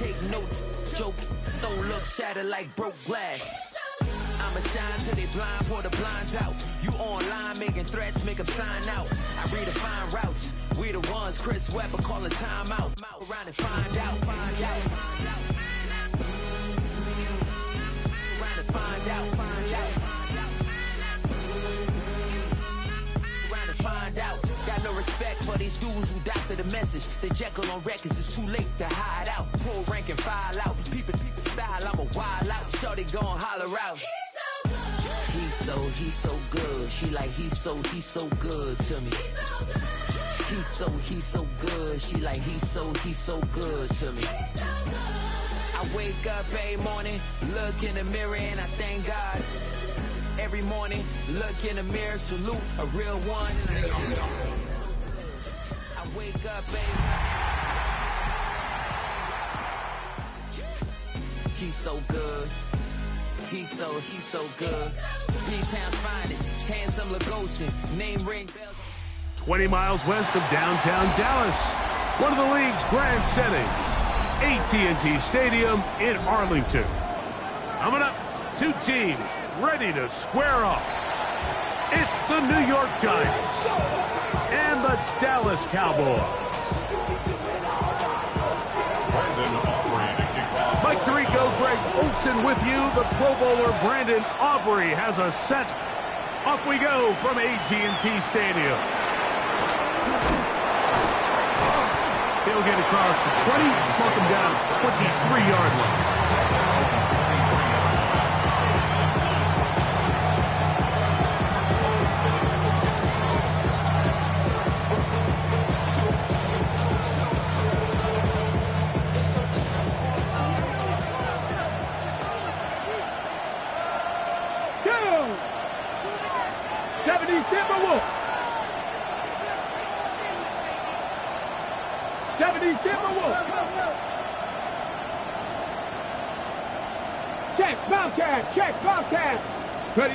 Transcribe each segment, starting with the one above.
take notes, joke, stone look shattered like broke glass. I'ma shine till they blind, pour the blinds out. You online making threats, make them sign out. I redefine routes, we the ones Chris Webber calling time out. Around and find out. Around and find out. Around and find out. Got no respect for these dudes who doctor the message. The Jekyll on records, it's too late to hide out. Pull rank and file out. People style, I'm a wild out. Shorty gon' holler out. He's so good. She like he's so good to me. He's so good. She like he's so good to me. I wake up every morning, look in the mirror and I thank God. Every morning, look in the mirror, salute a real one. I wake up every He's so good. He's so good. B-Town's finest, handsome Lagosian, name ring bells. 20 miles west of downtown Dallas, one of the league's grand settings, AT&T Stadium in Arlington. Coming up, two teams ready to square off. It's the New York Giants and the Dallas Cowboys. Mike Tirico, Greg Olson with you. The Pro Bowler Brandon Aubrey has a set. Off we go from AT&T Stadium. He'll get across the 20, smoke him down 23-yard line. Check, Bobcat. Ready.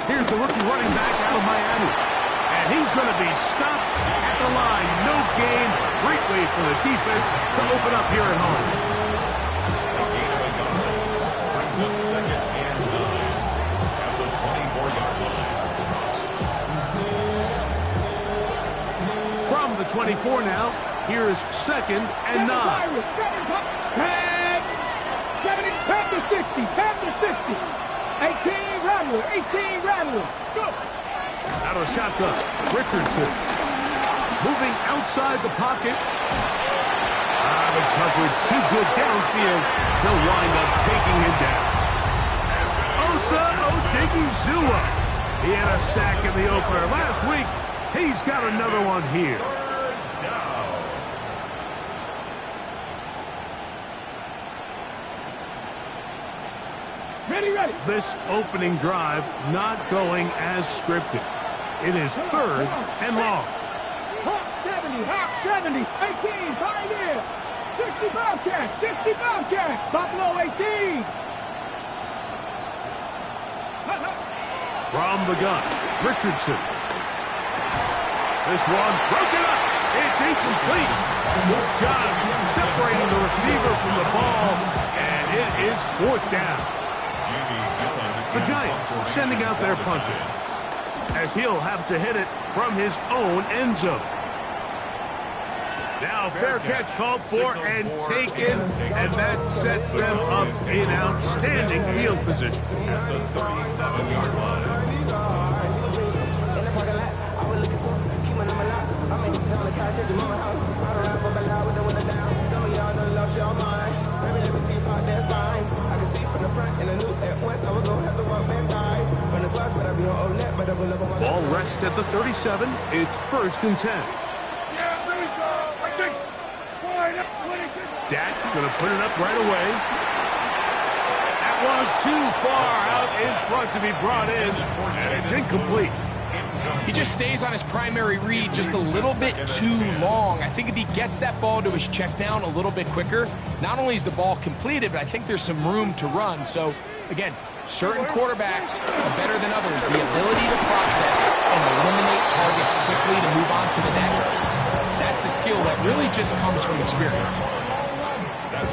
Here's the rookie running back out of Miami. And he's going to be stopped at the line. No gain. Great way for the defense to open up here at home. Brings up second and 9 at the 24-yard line. From the 24 now, here's second and 9. 60, 18 Rattler. Go. Out of shotgun, Richardson. Moving outside the pocket. The coverage too good downfield. They'll wind up taking him down. Osa Odigizua. He had a sack in the opener last week. He's got another one here. Ready. This opening drive not going as scripted. It is third and long. Hawk 70, 18, Pioneer. 60 Bobcats, Buffalo 18. From the gun, Richardson. This one broken up. It's incomplete. Good shot separating the receiver from the ball, and it is fourth down. The Giants sending out their punter, as he'll have to hit it from his own end zone. Now fair catch called for and taken, and that sets them up in outstanding field position. At the 37-yard line. Ball rests at the 37. It's first and 10. Dak going to put it up right away. That one too far out in front to be brought in, and it's incomplete. He just stays on his primary read just a little bit too long. I think if he gets that ball to his check down a little bit quicker, not only is the ball completed, but I think there's some room to run. So, again, certain quarterbacks are better than others. The ability to process and eliminate targets quickly to move on to the next. That's a skill that really just comes from experience. That's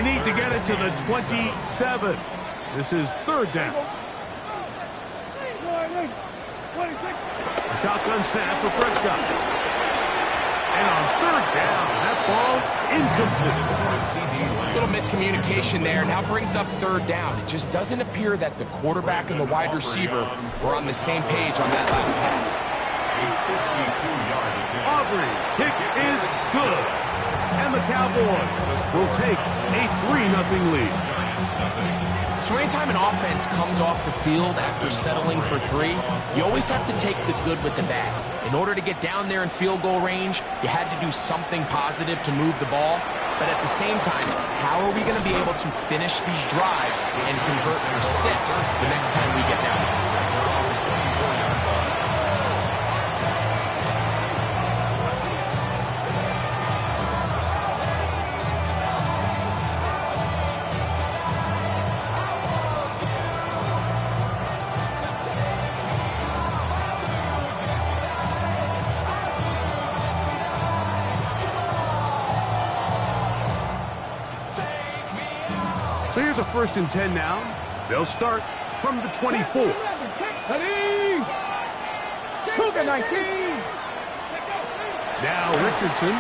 need to get it to the 27. This is third down. A shotgun snap for Prescott. And on third down, that ball incomplete. A little miscommunication there. Now brings up third down. It just doesn't appear that the quarterback and the wide receiver were on the same page on that last pass. Aubrey's kick is good. And the Cowboys will take a 3-0 lead. So anytime an offense comes off the field after settling for 3, you always have to take the good with the bad. In order to get down there in field goal range, you had to do something positive to move the ball. But at the same time, how are we going to be able to finish these drives and convert for 6 the next time we get down there? So here's a 1st and 10 now. They'll start from the 24. Cougar 19. Now Richardson.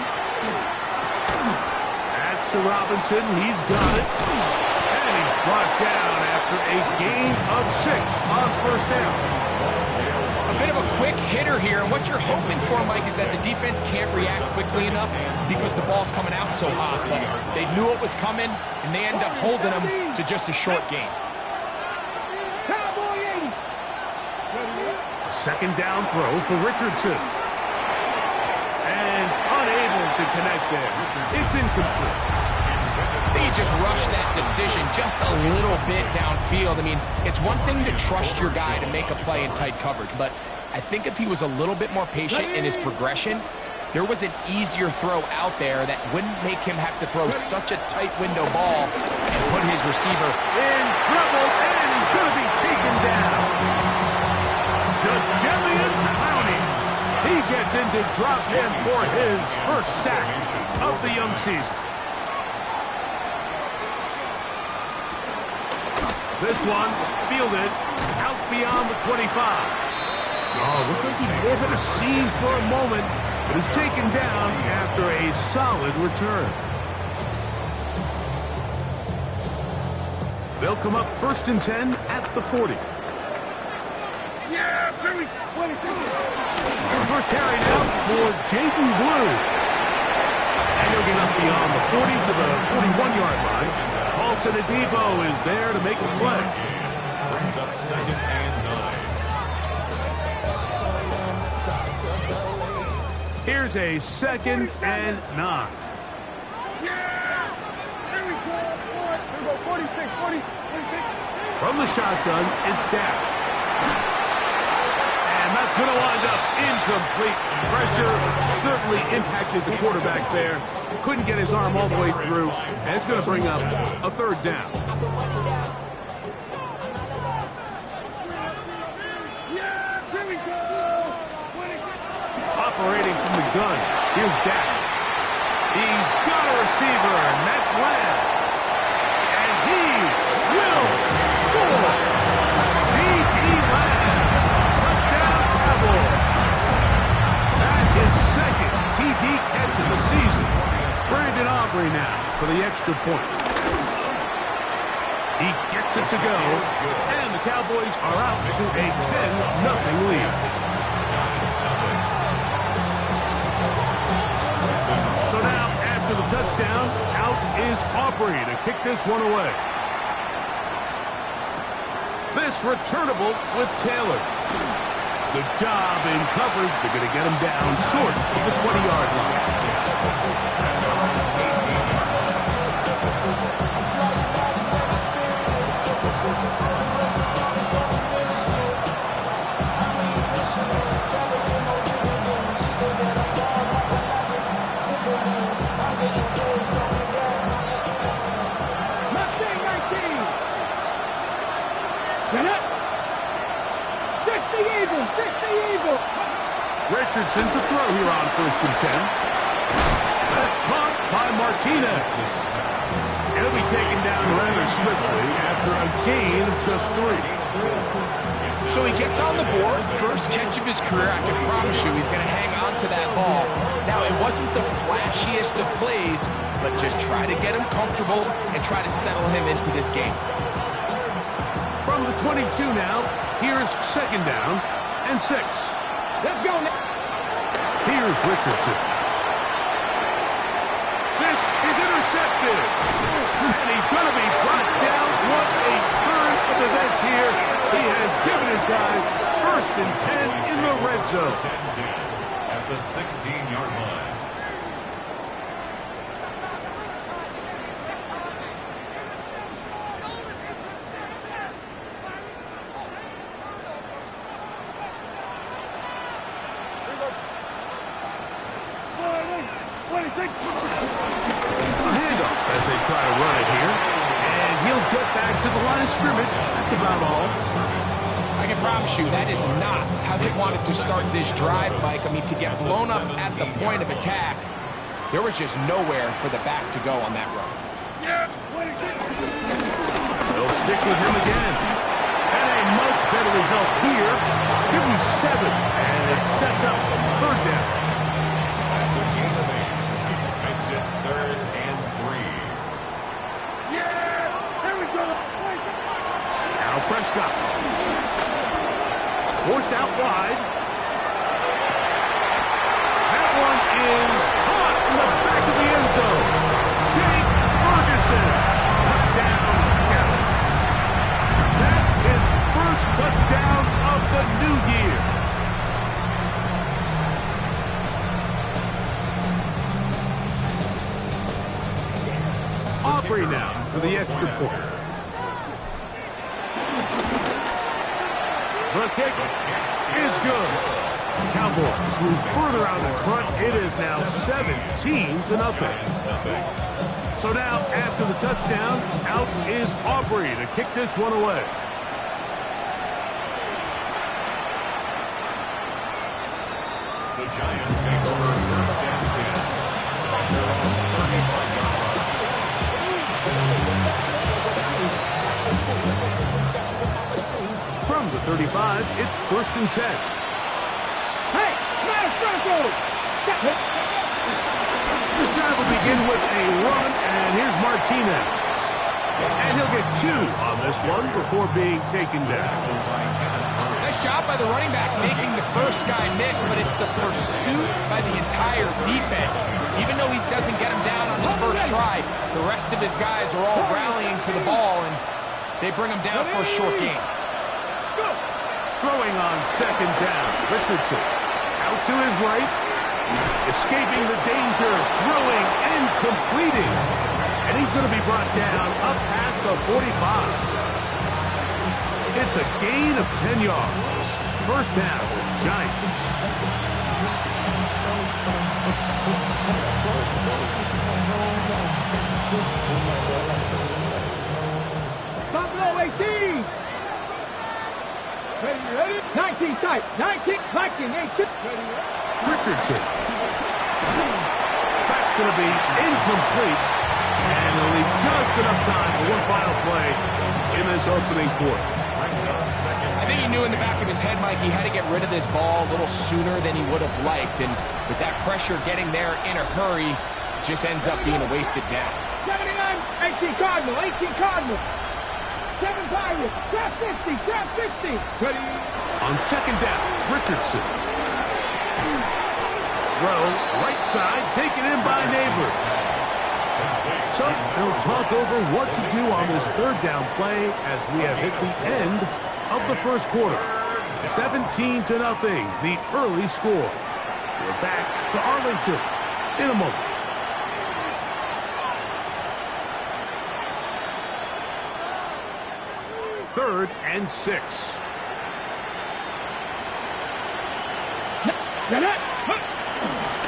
That's to Robinson. He's got it. And he's brought down after a gain of 6 on 1st down. A bit of a quick hitter here, and what you're hoping for, Mike, is that the defense can't react quickly enough because the ball's coming out so hot. But they knew it was coming, and they end up holding them to just a short gain. Second down throw for Richardson. And unable to connect there. It's incomplete. They just rushed that decision just a little bit downfield. I mean, it's one thing to trust your guy to make a play in tight coverage, but I think if he was a little bit more patient in his progression, there was an easier throw out there that wouldn't make him have to throw such a tight window ball and put his receiver in trouble, and he's going to be taken down. Jadarian Clowney. He gets into drop in for his first sack of the young season. This one fielded out beyond the 25. Oh, looks like he gave it a seam for a moment, but is taken down after a solid return. They'll come up 1st and 10 at the 40. Yeah, very 22. First carry now for Jaden Blue. And he'll get up beyond the 40 to the 41-yard line. Paulson Adebo is there to make a play. Brings up 2nd and 9. Here's a 2nd and 9. Yeah! Here we go. 46, 46. From the shotgun, it's down. And that's going to wind up incomplete. Pressure certainly impacted the quarterback there. Couldn't get his arm all the way through, and it's going to bring up a 3rd down. Operating from the gun, here's Dak. He's got a receiver, and that's Lamb. And he will score. C.D. Lamb. Touchdown, Cowboys. That is 2nd TD catch of the season. Brandon Aubrey now for the extra point. He gets it to go, and the Cowboys are out to a 10-0 lead. So now, after the touchdown, out is Aubrey to kick this one away. This returnable with Taylor. Good job in coverage. They're going to get him down short of the 20-yard line. Richardson to throw here on 1st and 10. That's caught by Martinez. He'll be taken down rather swiftly after a gain of just 3. So he gets on the board, first catch of his career. I can promise you he's going to hang on to that ball. Now, it wasn't the flashiest of plays, but just try to get him comfortable and try to settle him into this game. From the 22 now, here's 2nd down and 6. Let's go now. Here's Richardson. This is intercepted. And he's going to be brought down. What a turn of events here. He has given his guys 1st and 10 in the red zone. At the 16-yard line. A handoff as they try to run it here. And he'll get back to the line of scrimmage. That's about all. I can promise you that is not how they wanted to start this drive, Mike. I mean, to get blown up at the point of attack, there was just nowhere for the back to go on that run. They'll stick with him again. And a much better result here. Give him 7, and it sets up 3rd down. That's a gain of 8. Makes it 3rd and 3. Here we go. Now Prescott. Forced out wide. That one is caught in the back of the end zone. Jake Ferguson. Touchdown, Dallas. That is first touchdown of the new year. Aubrey now for the extra point. The kick is good. Cowboys move further out in front. It is now 17-0. So now, after the touchdown, out is Aubrey to kick this one away. The Giants take over 1st and 10. They're on the 35-yard line. From the 35, it's 1st and 10. Hey, smash Broncos. This drive will begin with a run, and here's Martinez. And he'll get 2 on this one before being taken down. Nice job by the running back making the first guy miss, but it's the pursuit by the entire defense. Even though he doesn't get him down on his first try, the rest of his guys are all rallying to the ball, and they bring him down for a short gain. Throwing on 2nd down, Richardson. Out to his right. Escaping the danger, throwing and completing. And he's going to be brought down up past the 45. It's a gain of 10 yards. 1st down, Giants. Buffalo 18. Ready? 19 tight. 19. Viking 18. Ready? Richardson. That's going to be incomplete. And it'll leave just enough time for one final play in this opening quarter. I think he knew in the back of his head, Mike, he had to get rid of this ball a little sooner than he would have liked. And with that pressure getting there in a hurry, it just ends up being a wasted down. 79. 18 Cardinal. 18 Cardinal. 7 Pirates. Trap 50. Trap 50. Ready? On 2nd down, Richardson. Throw, right side, taken in by Neighbors. So they'll talk over what to do on this 3rd down play as we have hit the end of the 1st quarter. 17-0, the early score. We're back to Arlington in a moment. Third and 6.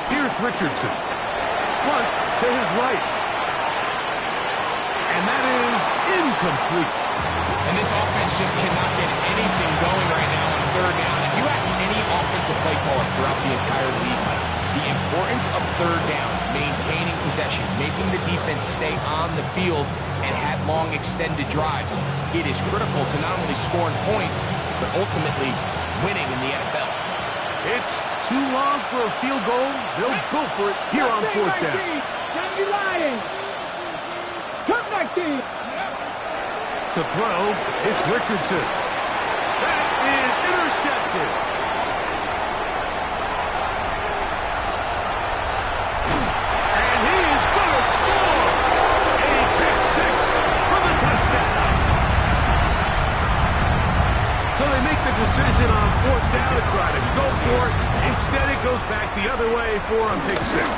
Here's Richardson. Flush to his right. And that is incomplete. And this offense just cannot get anything going right now on 3rd down. If you ask any offensive play caller throughout the entire league, Mike, the importance of third down, maintaining possession, making the defense stay on the field and have long extended drives. It is critical to not only scoring points, but ultimately winning in the NFL. It's too long for a field goal. They'll go for it here on fourth down. Don't be lying. Come back, team. To throw, it's Richardson. That is intercepted. And he is going to score. A pick six for the touchdown. So they make the decision on fourth down to try to go for it. Instead, it goes back the other way for on pick six.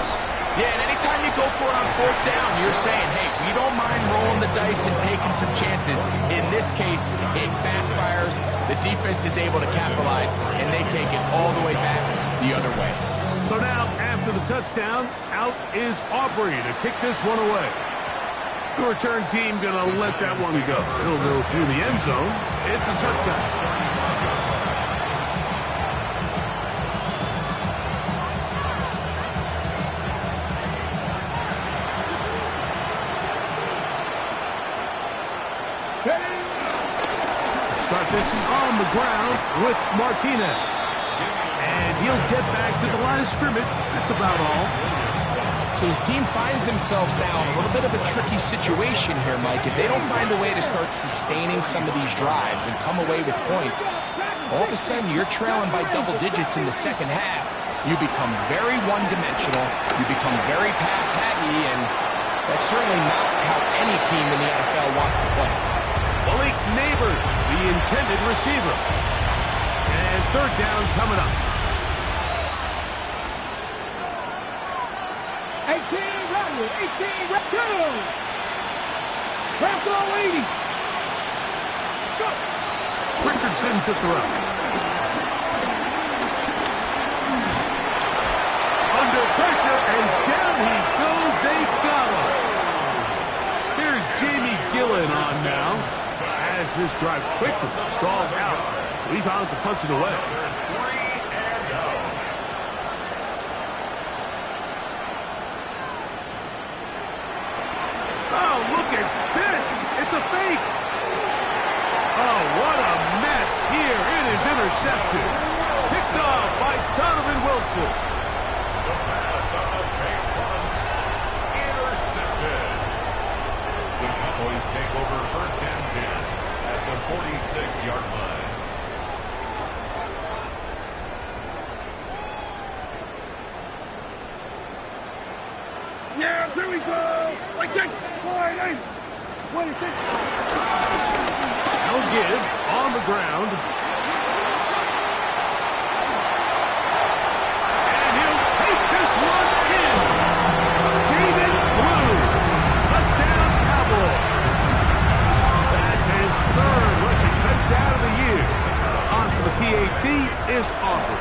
Yeah, and anytime you go for it on fourth down, you're saying, hey, we don't mind rolling the dice and taking some chances. In this case, it backfires. The defense is able to capitalize, and they take it all the way back the other way. So now, after the touchdown, out is Aubrey to kick this one away. The return team going to let that one go. It'll go through the end zone. It's a touchdown. Start this on the ground with Martinez. And he'll get back to the line of scrimmage. That's about all. So his team finds themselves now in a little bit of a tricky situation here, Mike. If they don't find a way to start sustaining some of these drives and come away with points, all of a sudden you're trailing by double digits in the second half. You become very one-dimensional. You become very pass-happy, and that's certainly not how any team in the NFL wants to play. Malik Neighbors, the intended receiver. And third down coming up. 18 ready, 18 ready, go! Bronco 80. Go! Richardson to throw. Under pressure, and down he goes. They got him. Here's Jamie Gillen on now. As this drive quickly stalled out. So he's on to punch it away. Oh, look at this. It's a fake. Oh, what a mess here. It is intercepted. Picked off by Donovan Wilson. The pass on a fake punt. Intercepted. The Cowboys take over first and 10 at the 46-yard line. Yeah, here we go! Right check! Boy, hey! What do you think? They'll give on the ground. And he'll take this one in. David Blue. Touchdown Cowboys. That's his third rushing touchdown of the year. On for the PAT is Aubrey.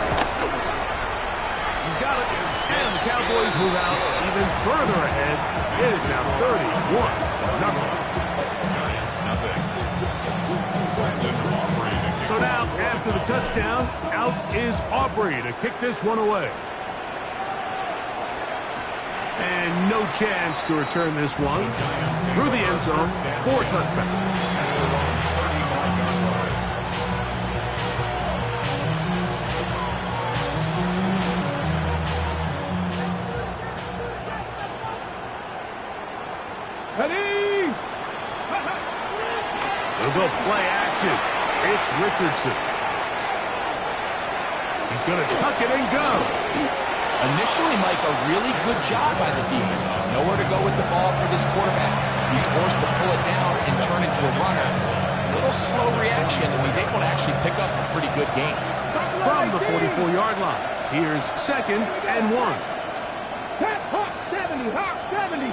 He's got it. And the Cowboys move out even further ahead. It is now 31-0. So now, after the touchdown, out is Aubrey to kick this one away. And no chance to return this one through the end zone for a touchback. They'll go play action. It's Richardson. He's going to tuck it and go. Initially, Mike, a really good job by the defense. Nowhere to go with the ball for this quarterback. He's forced to pull it down and turn into a runner. A little slow reaction, and he's able to actually pick up a pretty good game. From the 44-yard line, here's 2nd and 1. Hawk 70, Hawk 70.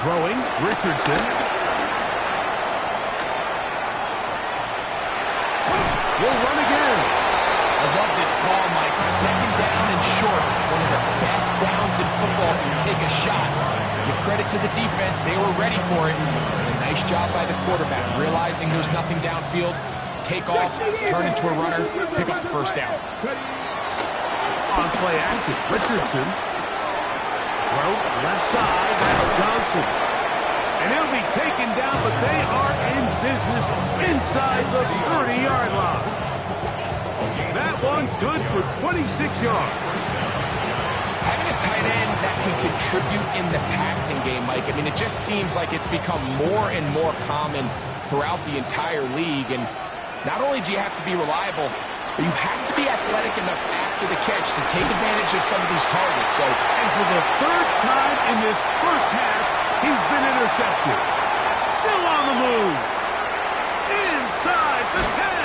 Throwing, Richardson. Will run again. I love this call, Mike. 2nd down and short. One of the best downs in football to take a shot. Give credit to the defense. They were ready for it. And a nice job by the quarterback, realizing there's nothing downfield. Take off, turn into a runner, pick up the first down. On play action, Richardson. Throw left side, that's Johnson. And he'll be taken down, but they are in business inside the 30-yard line. That one's good for 26 yards. Having a tight end that can contribute in the passing game, Mike, I mean, it just seems like it's become more and more common throughout the entire league. And not only do you have to be reliable, but you have to be athletic enough after the catch to take advantage of some of these targets. And for the third time in this first half, he's been intercepted. Still on the move. Inside the 10.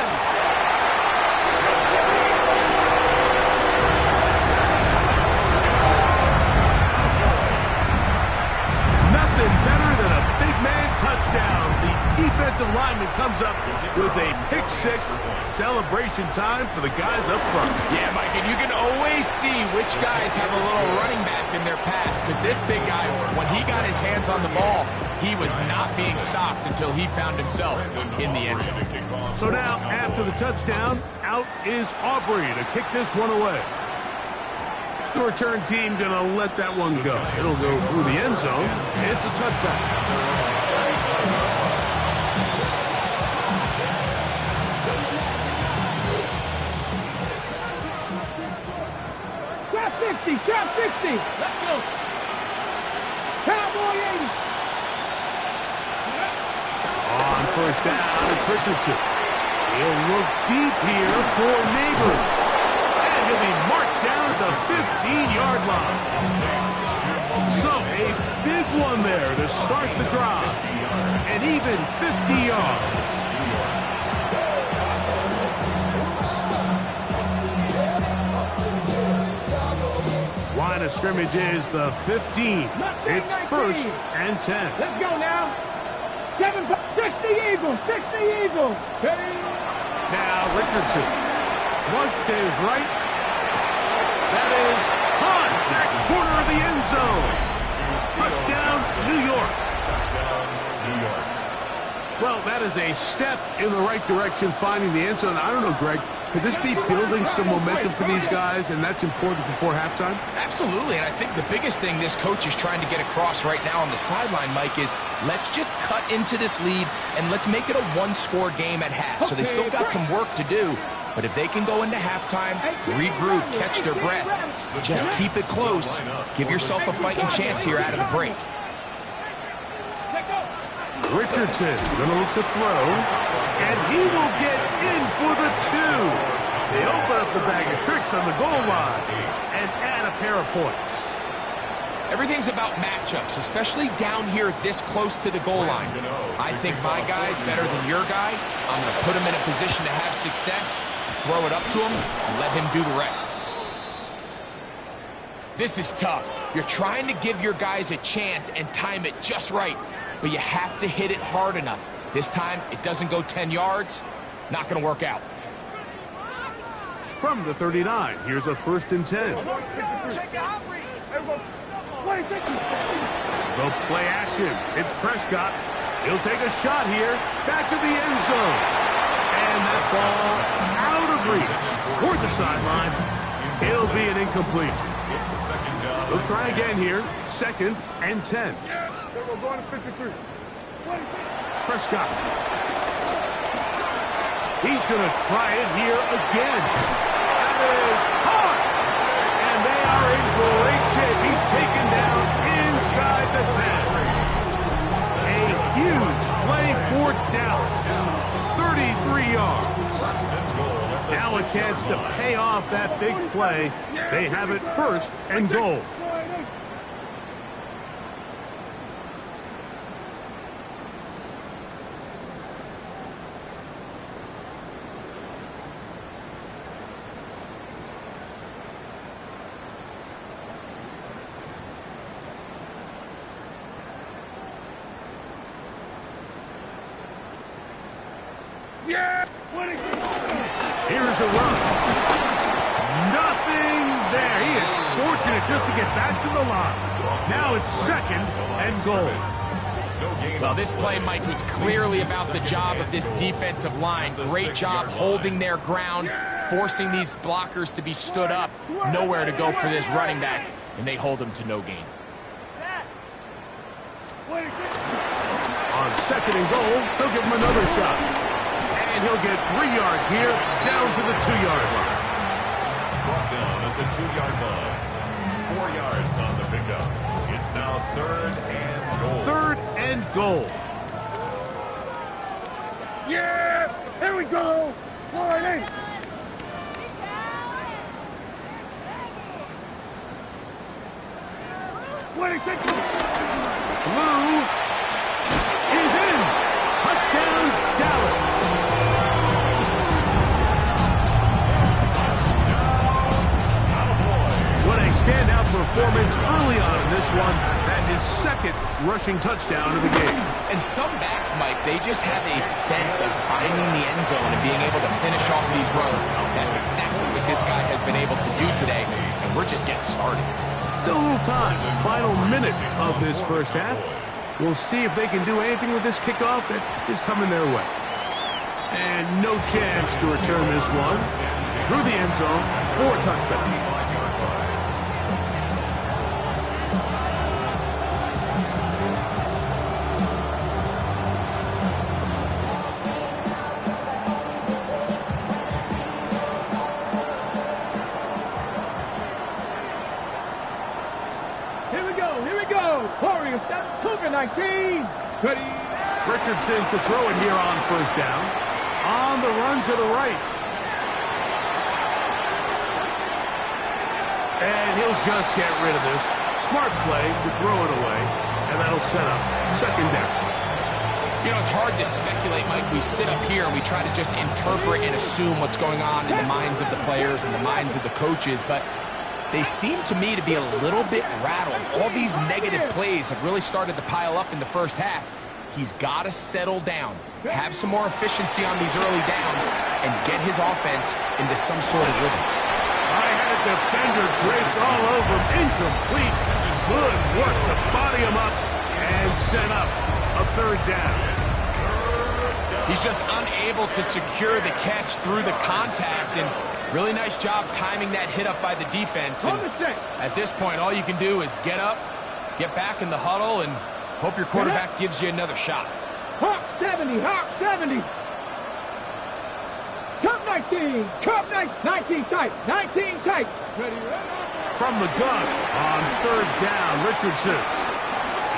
Nothing better than a big man touchdown. The defensive lineman comes up with a pick-6. Celebration time for the guys up front. Yeah, Mike, and you can always see which guys have a little running back in their pass, because this big guy, when he got his hands on the ball, he was not being stopped until he found himself in the end zone. So now, after the touchdown, out is Aubrey to kick this one away. The return team going to let that one go. It'll go through the end zone. It's a touchback. Trap 60. Let's go. Cowboy 80. On first down, it's Richardson. He'll look deep here for Neighbors. And he'll be marked down at the 15-yard line. So a big one there to start the drive. And even 50 yards. Line of scrimmage is the 15. It's 1st and 10. Let's go now. 60 Eagles. 60 Eagles. Now Richardson. Flush to his right. That is caught. Back corner of the end zone. Touchdown, New York. Touchdown, New York. Well, that is a step in the right direction, finding the end zone. I don't know, Greg. Could this be building some momentum for these guys, and that's important before halftime? Absolutely, and I think the biggest thing this coach is trying to get across right now on the sideline, Mike, is let's just cut into this lead, and let's make it a one-score game at half. So they still got some work to do, but if they can go into halftime, regroup, catch their breath, just keep it close, give yourself a fighting chance here out of the break. Richardson gonna look to throw, and he will get in for the 2. They open up the bag of tricks on the goal line and add a pair of points. Everything's about matchups, especially down here this close to the goal line. I think my guy's better than your guy. I'm going to put him in a position to have success, throw it up to him, and let him do the rest. This is tough. You're trying to give your guys a chance and time it just right, but you have to hit it hard enough. This time, it doesn't go 10 yards. Not going to work out. From the 39, here's a 1st and 10. They'll play action. It's Prescott. He'll take a shot here. Back to the end zone. And that ball out of reach. Toward the sideline. It'll be an incompletion. They'll try again here. 2nd and 10. Prescott. He's going to try it here again. That is hard. And they are in great shape. He's taken down inside the 10. A huge play for Dallas. 33 yards. Now a chance to pay off that big play. They have it 1st and goal. Here's a run. Nothing there. He is fortunate just to get back to the line. Now it's 2nd and goal. Well, this play, Mike, was clearly about the job of this defensive line. Great job holding their ground, forcing these blockers to be stood up. Nowhere to go for this running back, and they hold him to no gain. On 2nd and goal, they'll give him another shot. And he'll get 3 yards here, down to the 2-yard line. Brought down at the 2-yard line. 4 yards on the pickup. It's now 3rd and goal. 3rd and goal. Yeah! Here we go! 4-8! Blue is in. Touchdown, Dallas. What a standout performance early on in this one. And his 2nd rushing touchdown of the game. And some backs, Mike, they just have a sense of finding the end zone and being able to finish off these runs. That's exactly what this guy has been able to do today, and we're just getting started. Still a little time. Final minute of this first half. We'll see if they can do anything with this kickoff that is coming their way. And no chance to return this one. Through the end zone for a touchback. Warriors, that's Cougar 19. Ready. Richardson to throw it here on 1st down. On the run to the right. And he'll just get rid of this. Smart play to throw it away. And that'll set up 2nd down. You know, it's hard to speculate, Mike. We sit up here and we try to just interpret and assume what's going on in the minds of the players and the minds of the coaches, but they seem to me to be a little bit rattled. All these negative plays have really started to pile up in the first half. He's got to settle down, have some more efficiency on these early downs, and get his offense into some sort of rhythm. I had a defender draped all over him. Incomplete. Good work to body him up and set up a 3rd down. He's just unable to secure the catch through the contact, and really nice job timing that hit up by the defense. And at this point, all you can do is get up, get back in the huddle, and hope your quarterback gives you another shot. Hawk 70, Hawk 70. Cup 19, Cup 19 tight, 19 tight. Ready. From the gun on 3rd down, Richardson.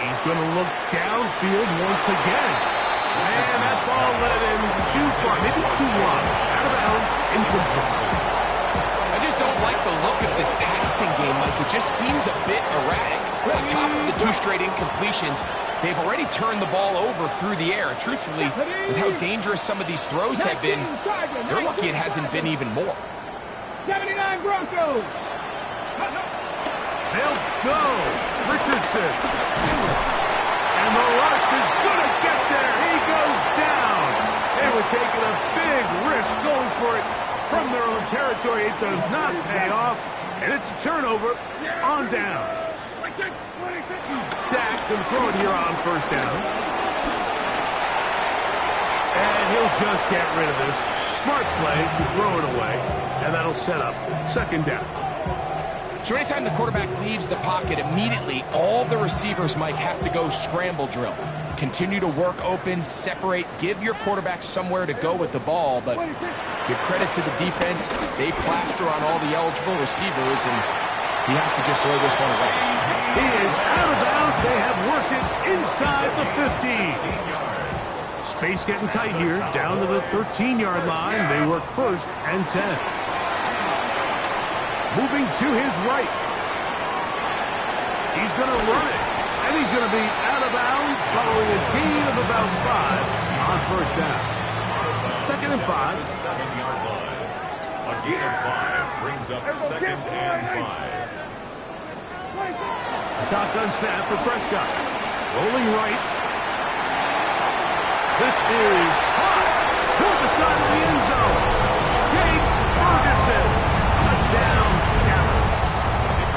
He's going to look downfield once again. And that ball led him too far, maybe too long. Out of bounds, incomplete. I just don't like the look of this passing game. Like, it just seems a bit erratic. On top of the 2 straight incompletions, they've already turned the ball over through the air. And truthfully, with how dangerous some of these throws have been, they're lucky it hasn't been even more. 79 Broncos. They'll go. Richardson. And the rush is going to get there. He goes down. They were taking a big risk going for it from their own territory. It does not pay off. And it's a turnover on down. Dak can throw it here on 1st down. And he'll just get rid of this. Smart play to throw it away. And that'll set up 2nd down. So anytime the quarterback leaves the pocket, immediately all the receivers might have to go scramble drill. Continue to work open, separate, give your quarterback somewhere to go with the ball, but give credit to the defense. They plaster on all the eligible receivers, and he has to just throw this one away. He is out of bounds. They have worked it inside the 15. Space getting tight here, down to the 13-yard line. They work 1st and 10. Moving to his right. He's going to run it. And he's going to be out of bounds following a gain of about 5 on 1st down. 2nd and 5. The 7-yard line. A gain of 5 brings up 2nd and 5. Shotgun snap for Prescott. Rolling right. This is hot toward the side of the end zone. James Ferguson. Touchdown, Dallas.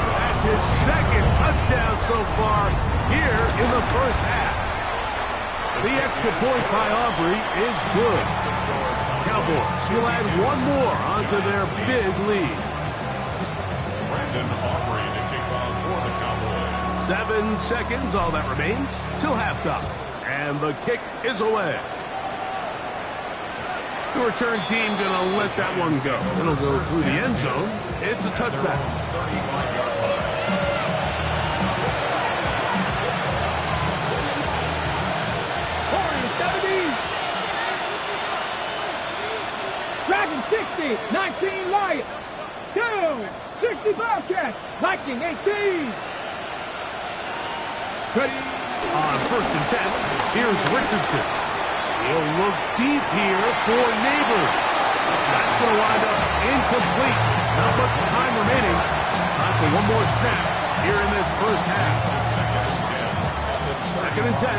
That's his 2nd touchdown so far here in the first half. The extra point by Aubrey is good. Cowboys will add one more onto their big lead. Brandon Aubrey to kick off for the Cowboys. 7 seconds, all that remains, till halftime. And the kick is away. The return team going to let that one go. It'll go through the end zone. It's a touchback. 35-yard line. Dragon 60, 19 Lions. 2, 60 Bearcats, Viking 18. Ready. On 1st and 10, here's Richardson. He'll look deep here for Neighbors. That's going to wind up incomplete. Not much time remaining. Time for one more snap here in this first half. 2nd and 10.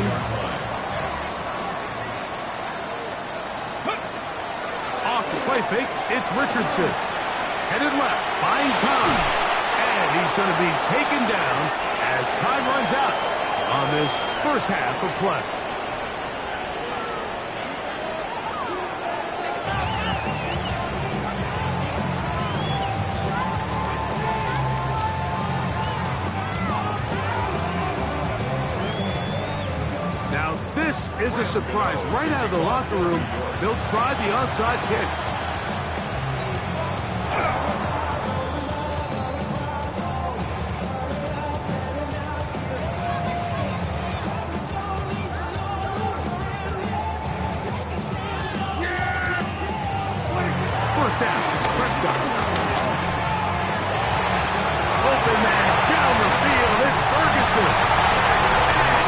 Off the play fake, it's Richardson. Headed left, buying time. And he's going to be taken down as time runs out on this first half of play. Now, this is a surprise. Right out of the locker room, they'll try the onside kick. First down, Prescott. Open man down the field, it's Ferguson.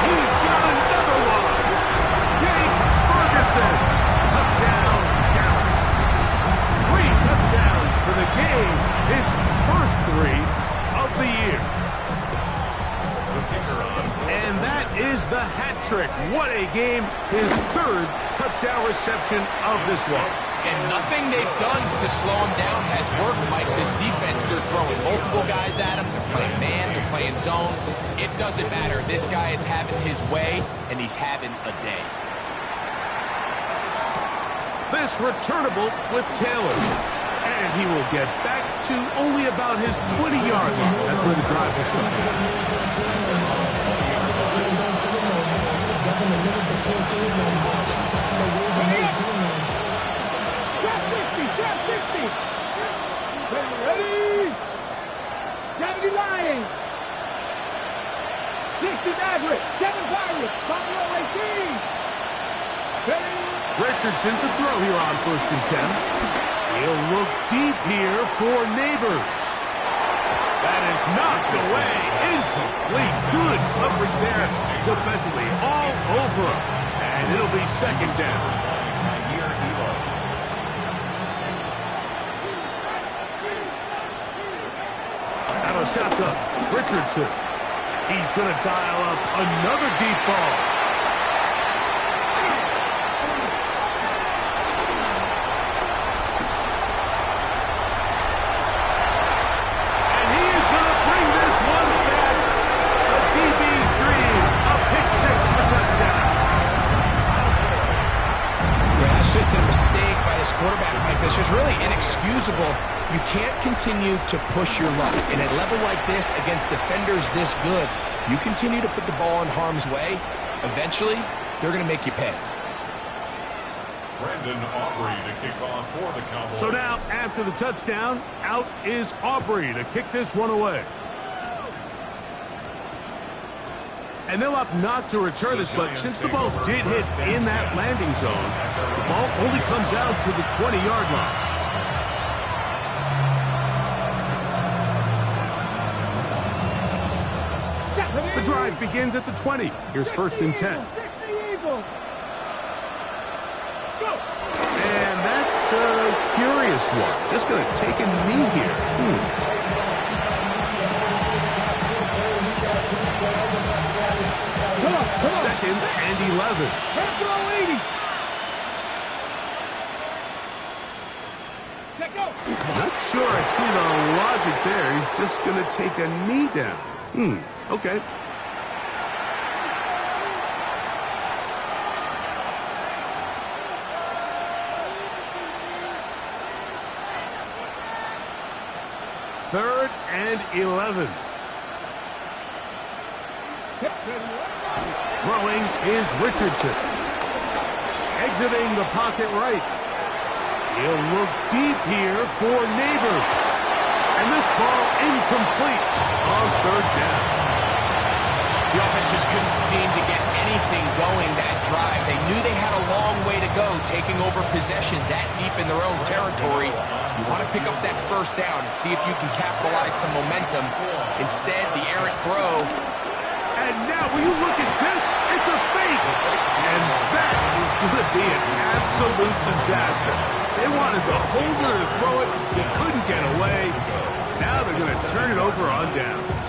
And he's got another one. Jake Ferguson. Touchdown, Dallas. 3 touchdowns for the game. His first 3 of the year. And that is the hat trick. What a game. His 3rd touchdown reception of this one. And nothing they've done to slow him down has worked, Mike. This defense, they're throwing multiple guys at him. They're playing man, they're playing zone. It doesn't matter. This guy is having his way, and he's having a day. This returnable with Taylor. And he will get back to only about his 20-yard line. That's where the drive will start. Ready? 70 Lions. 60 Mavericks. 7 Pirates. Buffalo 18. Ready? Richardson to throw here on 1st and 10. He'll look deep here for Neighbors. That is knocked away. Incomplete. Good coverage there defensively. All over him. And it'll be 2nd down. Out of shotgun, Richardson. He's going to dial up another deep ball. And he is going to bring this one back. A DB's dream. A pick 6 for touchdown. Yeah, that's just a mistake by this quarterback, Mike. That's just really inexcusable. You can't continue to push your luck. And at a level like this, against defenders this good, you continue to put the ball in harm's way, eventually, they're going to make you pay. Brandon Aubrey to kick off for the Cowboys. So now, after the touchdown, out is Aubrey to kick this one away. And they'll opt not to return this, but since the ball did hit in that landing zone, the ball only comes out to the 20-yard line. The drive begins at the 20. Here's 1st and 10. And that's a curious one. Just going to take a knee here. Second and 11. Not sure I see the logic there. He's just going to take a knee down. Okay. 3rd and 11. Throwing is Richardson. Exiting the pocket right. He'll look deep here for Neighbors. And this ball incomplete on 3rd down. The offense just couldn't seem to get anything going that drive. They knew they had a long way to go, taking over possession that deep in their own territory. You want to pick up that 1st down and see if you can capitalize some momentum. Instead, the errant throw. And now, will you look at this? It's a fake. And that is going to be an absolute disaster. They wanted the holder to throw it. They couldn't get away. Now they're going to turn it over on downs.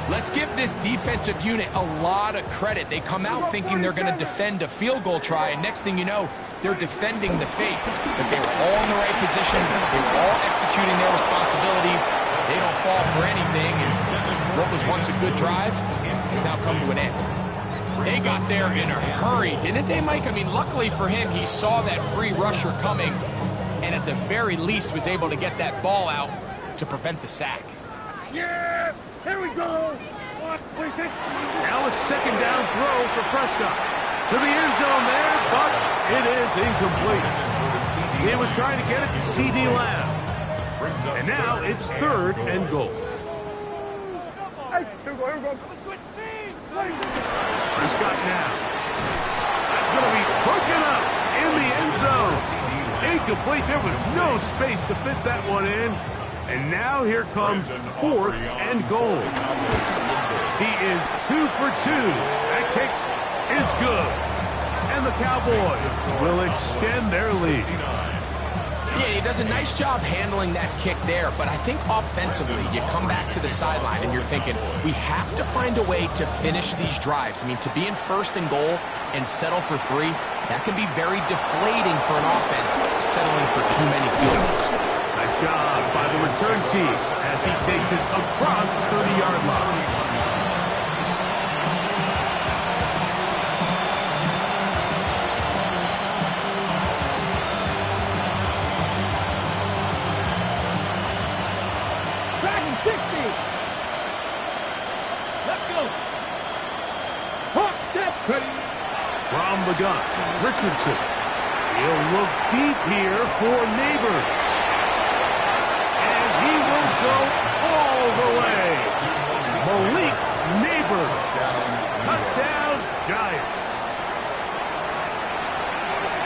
Let's give this defensive unit a lot of credit. They come out thinking they're going to defend a field goal try, and next thing you know, they're defending the fake. But they were all in the right position. They were all executing their responsibilities. They don't fall for anything, and what was once a good drive has now come to an end. They got there in a hurry, didn't they, Mike? I mean, luckily for him, he saw that free rusher coming, and at the very least was able to get that ball out to prevent the sack. Yeah! Here we go! Now a 2nd down throw for Prescott. To the end zone there, but it is incomplete. He was trying to get it to C.D. Lamb. And now it's 3rd and goal. Prescott now. That's going to be broken up in the end zone. Incomplete. There was no space to fit that one in. And now here comes 4th and goal. He is 2 for 2. That kick is good. And the Cowboys will extend their lead. Yeah, he does a nice job handling that kick there, but I think offensively, you come back to the sideline and you're thinking, we have to find a way to finish these drives. I mean, to be in 1st and goal and settle for 3, that can be very deflating for an offense settling for too many field goals. Nice job by the return team as he takes it across the 30-yard line. Dragon 60! Let's go! Hawk, that's pretty! From the gun, Richardson. He'll look deep here for Neighbors. He will go all the way. Malik Neighbors. Touchdown, Giants.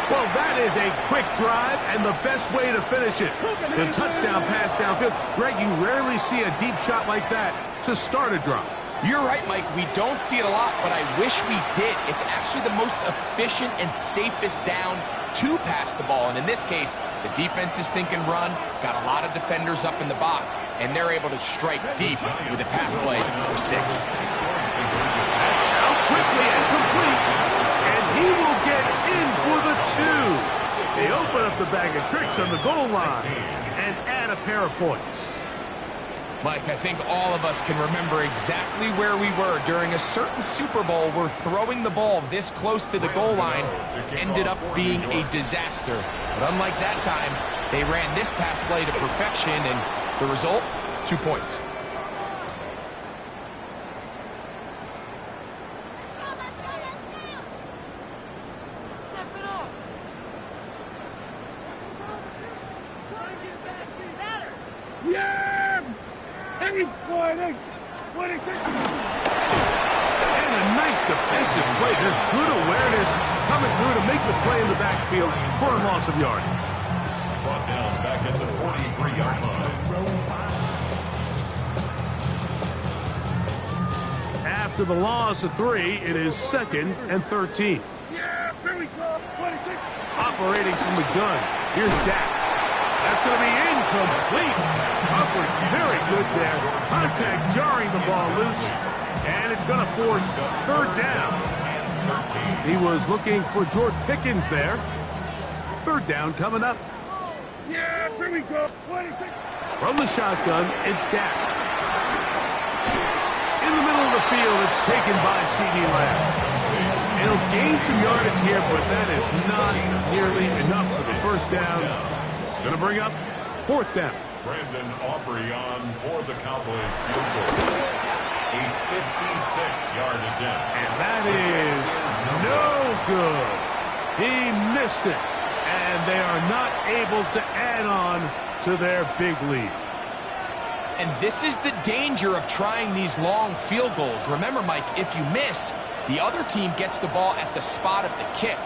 Well, that is a quick drive and the best way to finish it. The touchdown pass downfield. Greg, you rarely see a deep shot like that to start a drive. You're right, Mike. We don't see it a lot, but I wish we did. It's actually the most efficient and safest down to pass the ball. And in this case, the defense is thinking run, got a lot of defenders up in the box, and they're able to strike deep with a pass play for 6. That's out quickly and complete, and he will get in for the 2. They open up the bag of tricks on the goal line and add a pair of points. Mike, I think all of us can remember exactly where we were during a certain Super Bowl where throwing the ball this close to the goal line ended up being a disaster. But unlike that time, they ran this pass play to perfection, and the result, 2 points. Yeah! Hey, boy, And a nice defensive play. There's good awareness coming through to make the play in the backfield for a loss of yardage. Brought down back at the 43-yard line. After the loss of 3, it is 2nd and 13. yeah, here we go! 26! Operating from the gun. Here's Dak. That's going to be incomplete. Upward, very good there. Contact jarring the ball loose. And it's going to force 3rd down. He was looking for George Pickens there. 3rd down coming up. Yeah, here we go! 26! From the shotgun, it's Dak. In the middle of the field, it's taken by C.D. Lamb. It'll gain some yardage here, but that is not nearly enough for the 1st down. It's going to bring up 4th down. Brandon Aubrey on for the Cowboys field goal. A 56-yard attempt. And that is no good. He missed it. And they are not able to add on to their big lead. And this is the danger of trying these long field goals. Remember, Mike, if you miss, the other team gets the ball at the spot of the kick.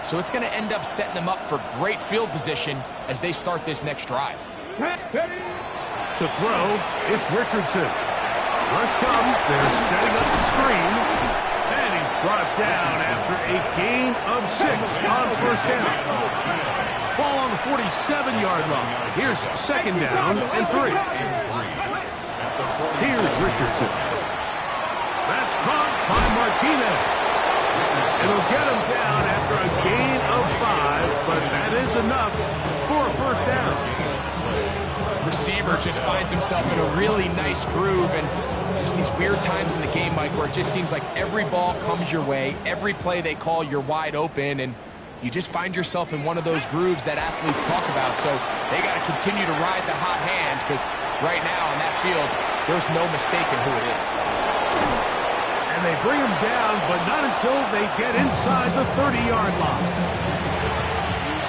So it's going to end up setting them up for great field position as they start this next drive. To throw, it's Richardson. Rush comes, they're setting up the screen. And he's brought down after a gain of 6 on first down. Ball on the 47-yard line. Here's second down and 3. Here's Richardson. That's caught by Martinez. It'll get him down after a gain of 5, but that is enough for a first down. Receiver just finds himself in a really nice groove, and there's these weird times in the game, Mike, where it just seems like every ball comes your way, every play they call, you're wide open, and you just find yourself in one of those grooves that athletes talk about. So they got to continue to ride the hot hand, because right now in that field, there's no mistaking who it is. And they bring him down, but not until they get inside the 30-yard line.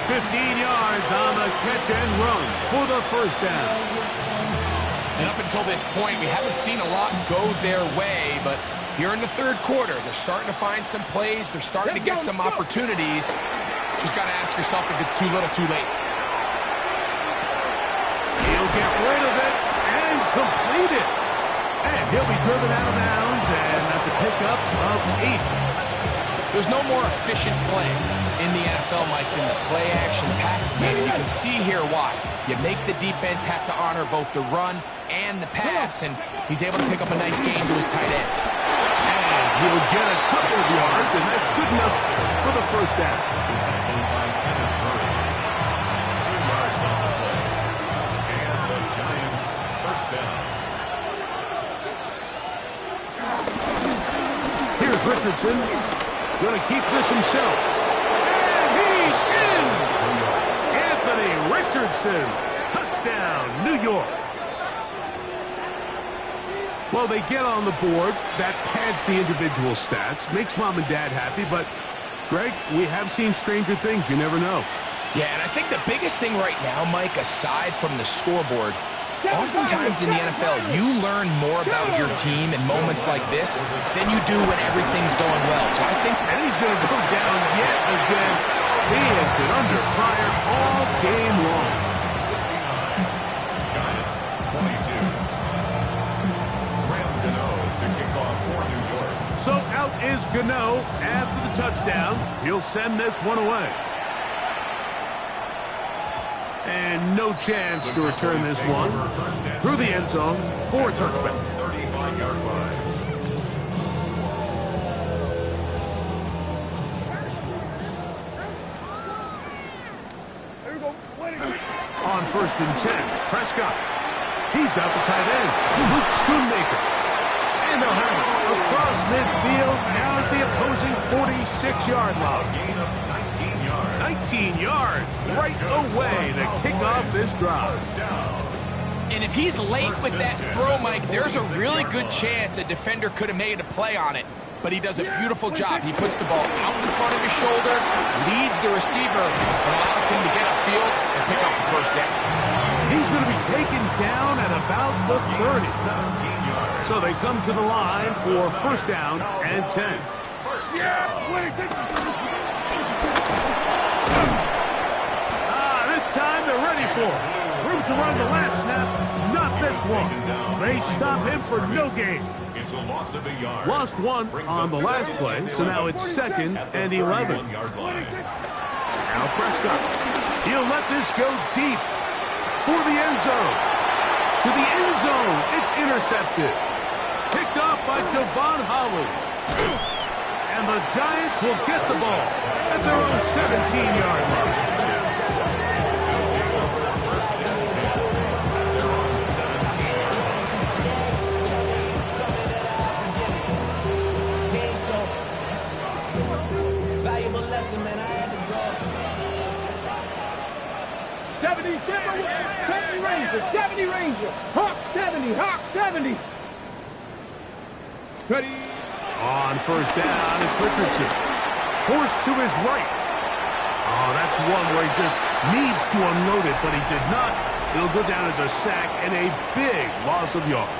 15 yards on the catch and run for the first down. And up until this point, we haven't seen a lot go their way, but here in the third quarter, they're starting to find some plays. They're starting to get some opportunities. Just got to ask yourself if it's too little, too late. He'll get rid of it and complete it. And he'll be driven out of bounds, and that's a pickup of 8. There's no more efficient play in the NFL, Mike, than the play-action passing game. And you can see here why. You make the defense have to honor both the run and the pass, and he's able to pick up a nice gain to his tight end. And he'll get a couple of yards, and that's good enough for the first down. 2 yards on the play. And the Giants first down. Here's Richardson. Going to keep this himself. And he's in! Anthony Richardson. Touchdown, New York. Well, they get on the board. That pads the individual stats. Makes mom and dad happy. But, Greg, we have seen stranger things. You never know. Yeah, and I think the biggest thing right now, Mike, aside from the scoreboard, oftentimes in the NFL, you learn more about your team in moments like this than you do when everything's going well. So I think... And he's going to go down yet again. He has been under fire all game long. 69. Giants 22. Graham Gano to kick off for New York. So out is Gano after the touchdown. He'll send this one away. And no chance to return this one through the end zone for a touchback. 35-yard line. On 1st and 10, Prescott. He's got the tight end, Luke Schoonmaker. And they'll have it across midfield down at the opposing 46-yard line. Gain of 19 yards. 19 yards right away to kick off this drive. And if he's late with that throw, Mike, there's a really good chance a defender could have made a play on it. But he does a beautiful job. He puts the ball out in front of his shoulder, leads the receiver, and allows him to get upfield and pick up the first down. He's going to be taken down at about the 30. 17 yards. So they come to the line for first down and 10. This time they're ready for it. Room to run the last snap, not this one. They stop him for no gain. It's a loss of a yard. Lost one on the last play, so now it's 2nd and 11. 31-yard line. Now Prescott, he'll let this go deep for the end zone. To the end zone, it's intercepted. Picked off by Javon Holland. And the Giants will get the ball at their own 17-yard line. 70 Ranger, 70 Ranger, Hawk 70, Hawk 70. Ready. On first down, it's Richardson. Forced to his right. Oh, that's one where he just needs to unload it, but he did not. It'll go down as a sack and a big loss of yards.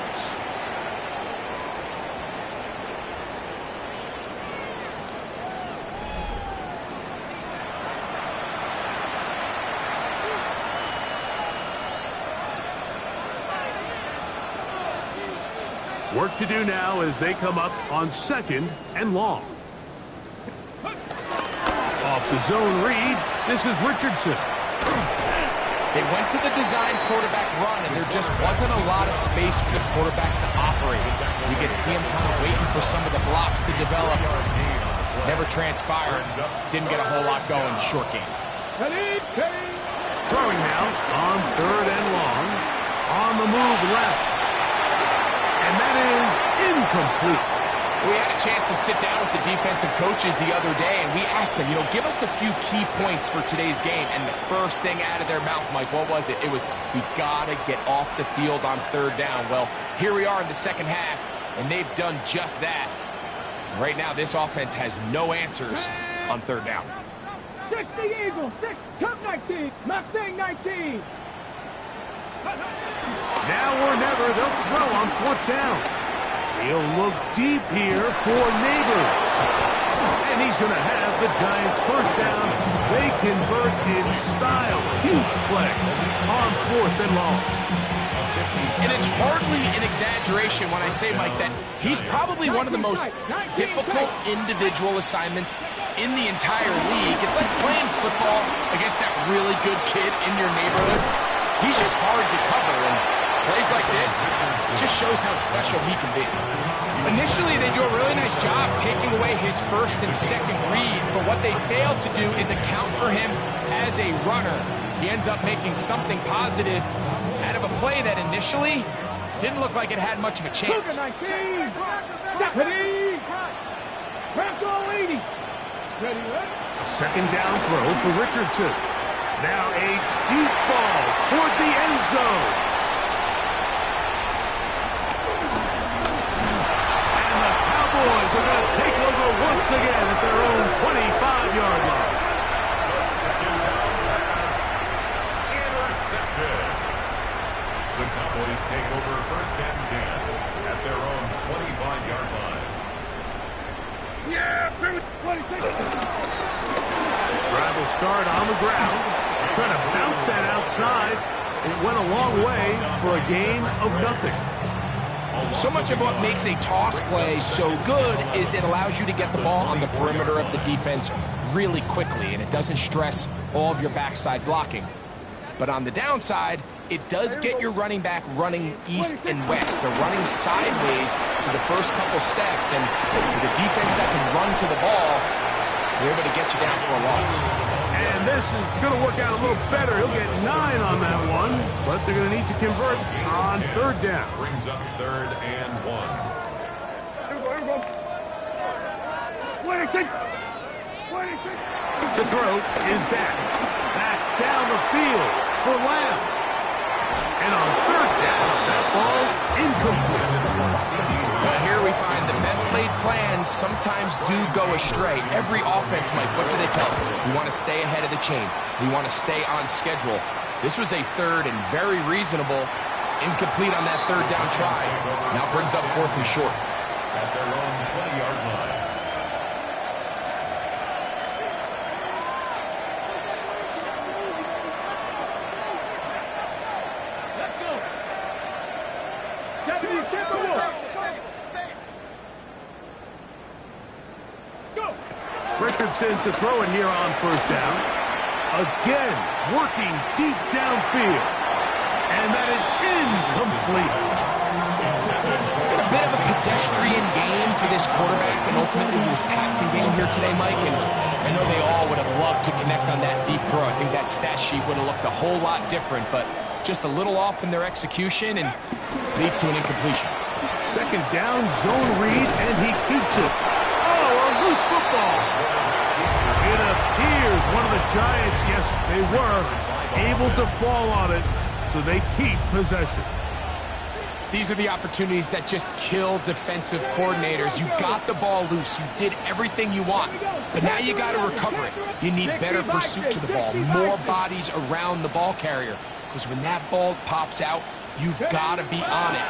Work to do now as they come up on 2nd and long. Off the zone read, this is Richardson. They went to the design quarterback run, and there just wasn't a lot of space for the quarterback to operate. You could see him kind of waiting for some of the blocks to develop. Never transpired. Didn't get a whole lot going. Short game. Throwing now on 3rd and long. On the move left. And that is incomplete. We had a chance to sit down with the defensive coaches the other day, and we asked them, give us a few key points for today's game. And the first thing out of their mouth, Mike, what was it? It was, we got to get off the field on 3rd down. Well, here we are in the second half, and they've done just that. Right now, this offense has no answers on 3rd down. 60 Eagles, 6, Cup 19, Mustang 19. Now or never, they'll throw on 4th down. He'll look deep here for Neighbors. And he's going to have the Giants first down. They convert in style. Huge play on 4th and long. And it's hardly an exaggeration when I say, Mike, that he's probably one of the most difficult individual assignments in the entire league. It's like playing football against that really good kid in your neighborhood. He's just hard to cover, and plays like this just shows how special he can be. Initially, they do a really nice job taking away his 1st and 2nd read, but what they fail to do is account for him as a runner. He ends up making something positive out of a play that initially didn't look like it had much of a chance. 19, Deputy, Bronco 80. A 2nd down throw for Richardson. Now a deep ball toward the end zone. And the Cowboys are going to take over once again at their own 25-yard line. The 2nd down pass intercepted. The Cowboys take over 1st and 10 at their own 25-yard line. Yeah, 26. Drive will start on the ground. Trying to bounce that outside. It went a long way for a gain of nothing. So much of what makes a toss play so good is it allows you to get the ball on the perimeter of the defense really quickly, and it doesn't stress all of your backside blocking. But on the downside, it does get your running back running east and west. They're running sideways for the first couple steps, and with a defense that can run to the ball, they're able to get you down for a loss. And this is going to work out a little better. He'll get 9 on that one, but they're going to need to convert on 3rd down. Brings up 3rd and 1. The throw is back. Back down the field for Lamb. And on 3rd down, that ball incomplete. Well, here we find the best laid plans sometimes do go astray. Every offense, Mike, what do they tell us? We want to stay ahead of the chains. We want to stay on schedule. This was a 3rd and very reasonable. Incomplete on that 3rd down try. Now brings up 4th and short. At their own 20-yard line. Let's go. Deputy Timberwolf. Go. Richardson to throw it here on 1st down. Again, working deep downfield. And that is incomplete. Been a bit of a pedestrian game for this quarterback, and ultimately his passing game here today, Mike. And I know they all would have loved to connect on that deep throw. I think that stat sheet would have looked a whole lot different, but just a little off in their execution and leads to an incompletion. 2nd down, zone read, and he keeps it. Oh, a loose football. It appears one of the Giants, yes, they were, able to fall on it, so they keep possession. These are the opportunities that just kill defensive coordinators. You got the ball loose. You did everything you want. But now you got to recover it. You need better pursuit to the ball, more bodies around the ball carrier. Because when that ball pops out, you've got to be on it.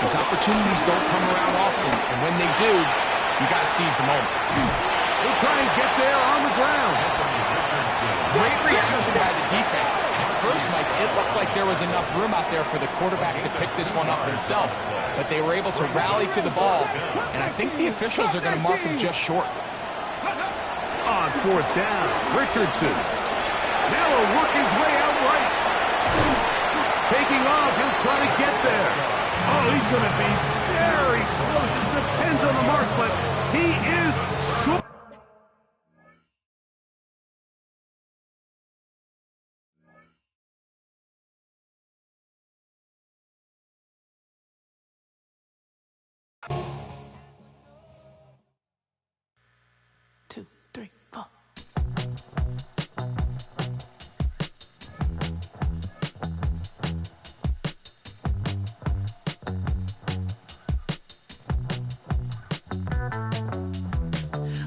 These opportunities don't come around often. And when they do, you got to seize the moment. They'll try and get there on the ground. Great reaction by the defense. At first, Mike, it looked like there was enough room out there for the quarterback to pick this one up himself. But they were able to rally to the ball. And I think the officials are going to mark him just short. On fourth down, Richardson. Now he'll work his way out right. Taking off, he'll try to get there. Oh, he's going to be very close. It depends on the mark, but he is short. Two, three, four.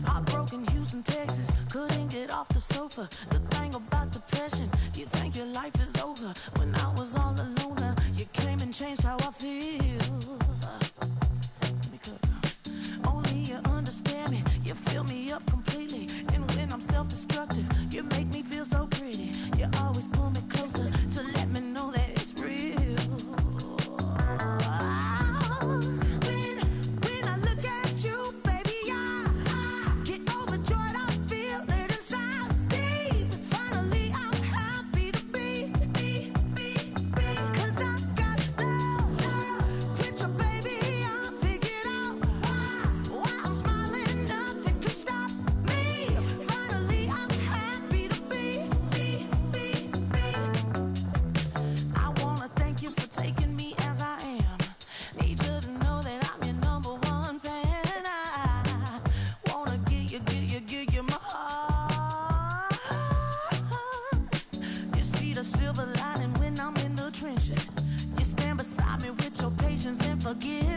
Heartbroken Houston, Texas, couldn't get off the sofa. The thing about depression, you think your life is over. When I was all alone, you came and changed how I feel. Only you understand me, you fill me up completely. And when I'm self-destructive, you make me feel so pretty. You always pull me closer to let me know that it's real. When I look at you, baby, I get overjoyed. I feel it inside me. Finally, I'm happy to be. Cause I got love with your baby. I figured out why I'm smiling. Nothing can stop me. Finally, I'm happy to be. I wanna thank you for taking me as I am. Need you to know that I'm your number one fan. I wanna give you my heart. You see the silver lining when I'm in the trenches. You stand beside me with your patience and forgiveness.